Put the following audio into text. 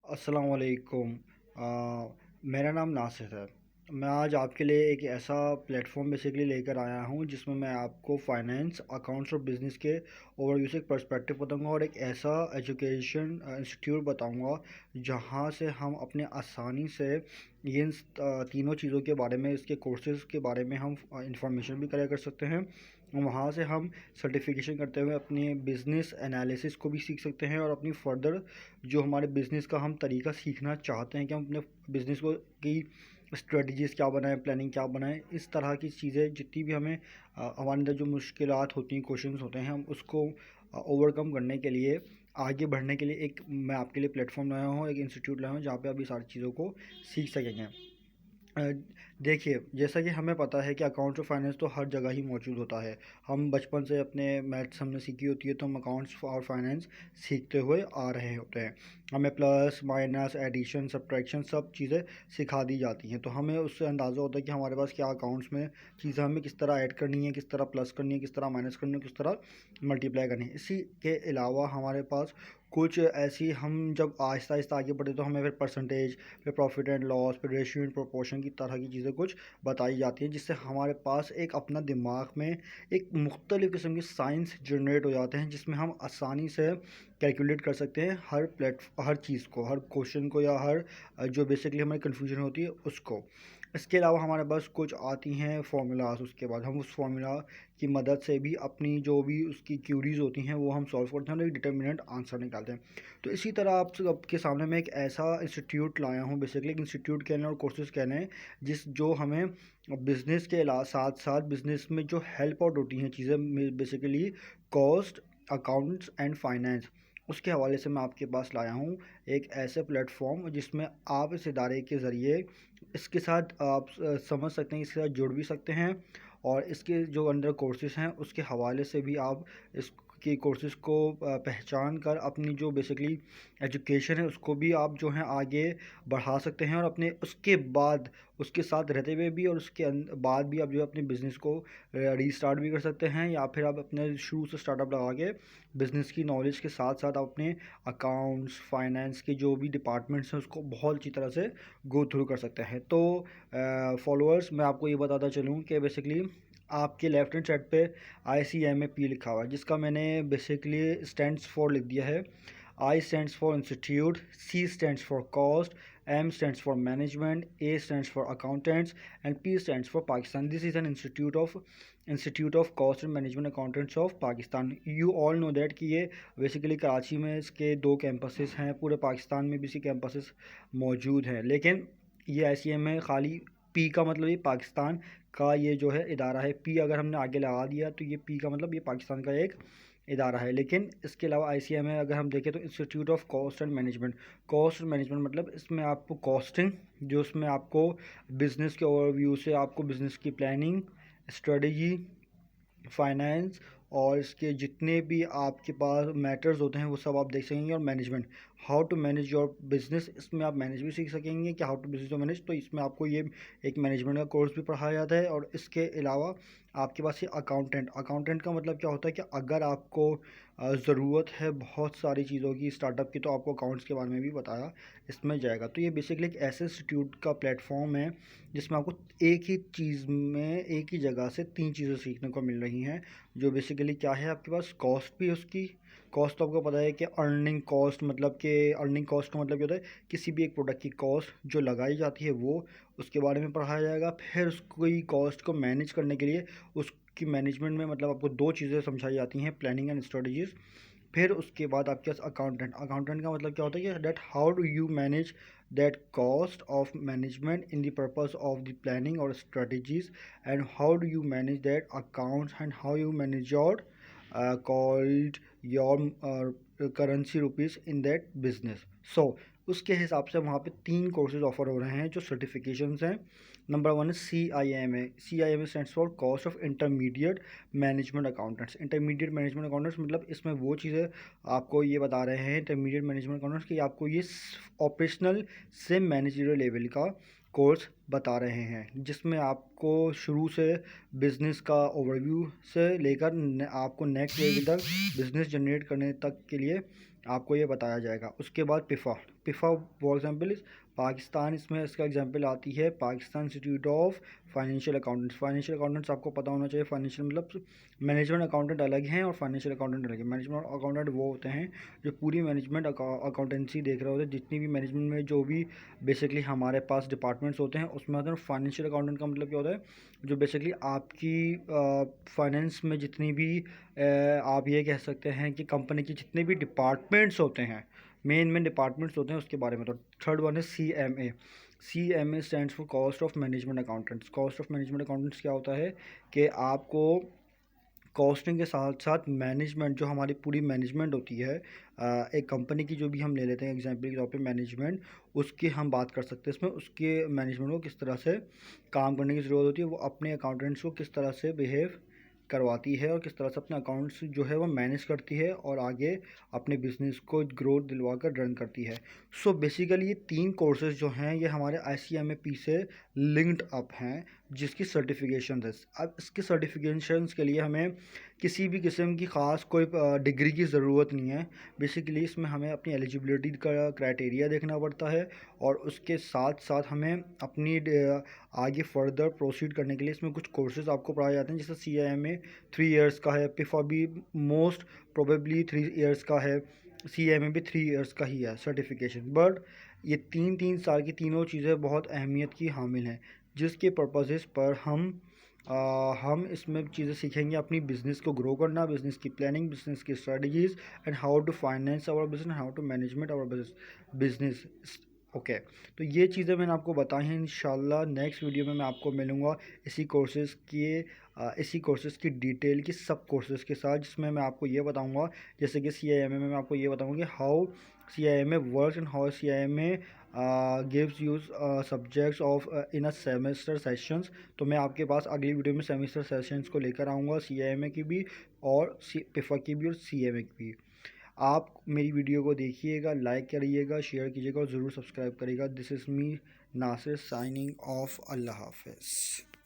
अस्सलाम वालेकुम। मेरा नाम नासिर है। मैं आज आपके लिए एक ऐसा प्लेटफॉर्म बेसिकली लेकर आया हूँ जिसमें मैं आपको फाइनेंस, अकाउंट्स और बिज़नेस के ओवरव्यू से एक पर्सपेक्टिव बताऊँगा और एक ऐसा एजुकेशन इंस्टीट्यूट बताऊँगा जहाँ से हम अपने आसानी से ये तीनों चीज़ों के बारे में, इसके कोर्सेज़ के बारे में हम इंफॉर्मेशन भी कलेक्ट कर सकते हैं। वहाँ से हम सर्टिफिकेशन करते हुए अपनी बिज़नेस एनालिसिस को भी सीख सकते हैं और अपनी फर्दर जो हमारे बिज़नेस का हम तरीका सीखना चाहते हैं कि हम अपने बिज़नेस को की स्ट्रेटजीज़ क्या बनाएं, प्लानिंग क्या बनाएं, इस तरह की चीज़ें जितनी भी हमें हमारे अंदर जो मुश्किलात होती हैं, क्वेश्चंस होते हैं, हम उसको ओवरकम करने के लिए, आगे बढ़ने के लिए एक मैं आपके लिए प्लेटफॉर्म लाया हूँ, एक इंस्टीट्यूट लाया हूँ जहाँ पे आप ये सारी चीज़ों को सीख सकेंगे। अ, देखिए, जैसा कि हमें पता है कि अकाउंट्स और फाइनेंस तो हर जगह ही मौजूद होता है। हम बचपन से अपने मैथ्स हमने सीखी होती है, तो हम अकाउंट्स और फाइनेंस सीखते हुए आ रहे होते हैं। हमें प्लस, माइनस, एडिशन, सब्ट्रैक्शन सब चीज़ें सिखा दी जाती हैं, तो हमें उससे अंदाज़ा होता है कि हमारे पास क्या अकाउंट्स में चीज़ें हमें किस तरह ऐड करनी है, किस तरह प्लस करनी है, किस तरह माइनस करनी है, किस तरह मल्टीप्लाई करनी है। इसी के अलावा हमारे पास कुछ ऐसी, हम जब आहिस्ता आहिस्ता आगे बढ़े तो हमें फिर परसेंटेज, फिर प्रॉफिट एंड लॉस, फिर रेशियो एंड प्रोपोर्शन की तरह की चीज़ें कुछ बताई जाती हैं, जिससे हमारे पास एक अपना दिमाग में एक मुख्तलिफ़ किस्म की साइंस जनरेट हो जाते हैं, जिसमें हम आसानी से कैलकुलेट कर सकते हैं हर चीज़ को, हर क्वेश्चन को, या हर जो बेसिकली हमें कन्फ्यूजन होती है उसको। इसके अलावा हमारे पास कुछ आती हैं फार्मूलाज, उसके बाद हम उस फार्मूला की मदद से भी अपनी जो भी उसकी क्यूरीज होती हैं वो हम सॉल्व करते हैं और एक डिटर्मिनेंट आंसर निकालते हैं। तो इसी तरह आप सबके सामने मैं एक ऐसा इंस्टीट्यूट लाया हूँ, बेसिकली एक इंस्टीट्यूट कहने और कोर्सेज कहने हैं, जो हमें बिज़नेस के अलावा साथ साथ बिज़नेस में जो हेल्प आउट होती हैं चीज़ें, basically cost, accounts and finance, उसके हवाले से मैं आपके पास लाया हूँ एक ऐसे प्लेटफॉर्म जिसमें आप इस इदारे के ज़रिए इसके साथ आप समझ सकते हैं, इसके साथ जुड़ भी सकते हैं, और इसके जो अंदर कोर्सेज हैं उसके हवाले से भी आप इसके कोर्सेज को पहचान कर अपनी जो बेसिकली एजुकेशन है उसको भी आप जो है आगे बढ़ा सकते हैं, और अपने उसके बाद उसके साथ रहते हुए भी, और उसके बाद भी आप जो है अपने बिज़नेस को रीस्टार्ट भी कर सकते हैं, या फिर आप अपने शुरू से स्टार्टअप लगा के बिज़नेस की नॉलेज के साथ साथ आप अपने अकाउंट्स, फाइनेंस के जो भी डिपार्टमेंट्स हैं उसको बहुत अच्छी तरह से गो थ्रू कर सकते हैं। तो फॉलोअर्स, मैं आपको ये बताता चलूँ कि बेसिकली आपके लेफ्ट हैंड साइड पे ICMAP लिखा हुआ है, जिसका मैंने बेसिकली स्टैंड्स फॉर लिख दिया है। I stands for institute, C stands for cost, M stands for management, A stands for accountants, and P stands for Pakistan. This is an institute of cost and management accountants of Pakistan. You all know that कि ये basically Karachi में इसके 2 campuses हैं, पूरे पाकिस्तान में भी इसी campuses मौजूद हैं, लेकिन ये ICMA खाली पी का मतलब ये पाकिस्तान का ये जो है इदारा है। पी अगर हमने आगे लगा दिया तो ये पी का मतलब ये पाकिस्तान का एक इदारा है। लेकिन इसके अलावा ICMA अगर हम देखें तो institute of cost and management, cost and management मतलब इसमें आपको कॉस्टिंग, जो उसमें आपको बिज़नेस के ओवरव्यू से आपको बिज़नेस की प्लानिंग, स्ट्रेटजी, फाइनेंस और इसके जितने भी आपके पास मैटर्स होते हैं वो सब आप देख सकेंगे। और management, how to manage your business, इसमें आप मैनेज भी सीख सकेंगे कि how to business to manage, तो इसमें आपको ये एक मैनेजमेंट का कोर्स भी पढ़ाया जाता है। और इसके अलावा आपके पास ये अकाउंटेंट, अकाउंटेंट का मतलब क्या होता है कि अगर आपको ज़रूरत है बहुत सारी चीज़ों की स्टार्टअप की, तो आपको अकाउंट्स के बारे में भी बताया इसमें जाएगा। तो ये बेसिकली एक ऐसे इंस्टीट्यूट का प्लेटफॉर्म है जिसमें आपको एक ही चीज़ में, एक ही जगह से 3 चीज़ें सीखने को मिल रही हैं, जो बेसिकली क्या है, आपके पास कॉस्ट भी, उसकी कॉस्ट तो आपको पता है कि अर्निंग कॉस्ट मतलब कि अर्निंग कॉस्ट का मतलब क्या होता है, किसी भी एक प्रोडक्ट की कॉस्ट जो लगाई जाती है वो, उसके बारे में पढ़ाया जाएगा। फिर उसकी कॉस्ट को मैनेज करने के लिए उसकी मैनेजमेंट में मतलब आपको 2 चीज़ें समझाई जाती हैं, प्लानिंग एंड स्ट्रेटजीज़। फिर उसके बाद आपके पास अकाउंटेंट, अकाउंटेंट का मतलब क्या होता है कि that how do you manage that cost of management in the purpose of the planning or strategies, and how do you manage that accounts, and how you manage your called your currency rupees in that business. So उसके हिसाब से वहाँ पे 3 courses offer हो रहे हैं जो certifications हैं। नंबर 1 है CIMA, CIMA stands for cost of intermediate management accountants. Intermediate management accountants मतलब इसमें वो चीज़ें आपको ये बता रहे हैं इंटरमीडिएट मैनेजमेंट अकाउंटेंट्स कि आपको ये ऑपरेशनल से मैनेजरियल लेवल का कोर्स बता रहे हैं, जिसमें आपको शुरू से बिज़नेस का ओवरव्यू से लेकर आपको नेक्स्ट लेवल तक बिज़नेस जनरेट करने तक के लिए आपको ये बताया जाएगा। उसके बाद पिफ़ा, पिफा फॉर एग्जांपल इस पाकिस्तान, इसमें इसका एग्जांपल आती है Pakistan institute of financial accountants. Financial accountants आपको पता होना चाहिए, फाइनेंशियल मतलब मैनेजमेंट अकाउंटेंट अलग हैं और फाइनेंशियल अकाउंटेंट अलग है। मैनेजमेंट अकाउंटेंट वो होते हैं जो पूरी मैनेजमेंट अकाउंटेंसी देख रहे होते हैं, जितनी भी मैनेजमेंट में जो भी बेसिकली हमारे पास डिपार्टमेंट्स होते हैं उसमें होते हैं। फाइनेंशियल अकाउंटेंट का मतलब क्या होता है, जो बेसिकली आपकी फाइनेंस में जितनी भी आप ये कह सकते हैं कि कंपनी के जितने भी डिपार्टमेंट्स होते हैं, मेन डिपार्टमेंट्स होते हैं, उसके बारे में। तो थर्ड वन है CMA। CMA stands for cost of management accountants. Cost of management accountants क्या होता है कि आपको कॉस्टिंग के साथ साथ मैनेजमेंट, जो हमारी पूरी मैनेजमेंट होती है एक कंपनी की, जो भी हम ले लेते हैं एग्जांपल के तौर पे मैनेजमेंट, उसकी हम बात कर सकते हैं इसमें। उसके मैनेजमेंट को किस तरह से काम करने की ज़रूरत होती है, वो अपने अकाउंटेंट्स को किस तरह से बिहेव करवाती है और किस तरह से अपने अकाउंट्स जो है वो मैनेज करती है और आगे अपने बिजनेस को ग्रोथ दिलवा कर रन करती है। सो बेसिकली ये 3 कोर्सेज जो हैं ये हमारे ICMA से लिंक्ड अप हैं, जिसकी सर्टिफिकेशन है। अब इसकी सर्टिफिकेशंस के लिए हमें किसी भी किस्म की ख़ास कोई डिग्री की ज़रूरत नहीं है। बेसिकली इसमें हमें अपनी एलिजिबिलिटी का क्राइटेरिया देखना पड़ता है और उसके साथ साथ हमें अपनी आगे फर्दर प्रोसीड करने के लिए इसमें कुछ कोर्सेज आपको पढ़ाए जाते हैं। जैसे CIMA 3 इयर्स का है, पिफा भी मोस्ट प्रोबेबली 3 इयर्स का है, CIMA भी 3 इयर्स का ही है सर्टिफिकेशन। बट ये 3 साल की तीनों चीज़ें बहुत अहमियत की हामिल हैं, जिसके पर्पसेस पर हम इसमें चीज़ें सीखेंगे, अपनी बिज़नेस को ग्रो करना, बिज़नेस की प्लानिंग, बिज़नेस की strategies and how to finance our business, how to management our business. Okay, तो ये चीज़ें मैंने आपको बताई हैं। इंशाल्लाह नेक्स्ट वीडियो में मैं आपको मिलूँगा इसी कोर्सेज़ की डिटेल की सब कोर्सेज़ के साथ, जिसमें मैं आपको ये बताऊँगा, जैसे कि CIMA में मैं आपको ये बताऊँगा कि how CIMA works and how CIMA gives use subjects of in a semester sessions. तो मैं आपके पास अगली वीडियो में सेमेस्टर सेशंस को लेकर आऊँगा, CIMA की भी और पिफा की भी और CMA की भी। आप मेरी वीडियो को देखिएगा, लाइक करिएगा, शेयर कीजिएगा और ज़रूर सब्सक्राइब करिएगा। This is me Nasir signing off. अल्लाह हाफ़िज़।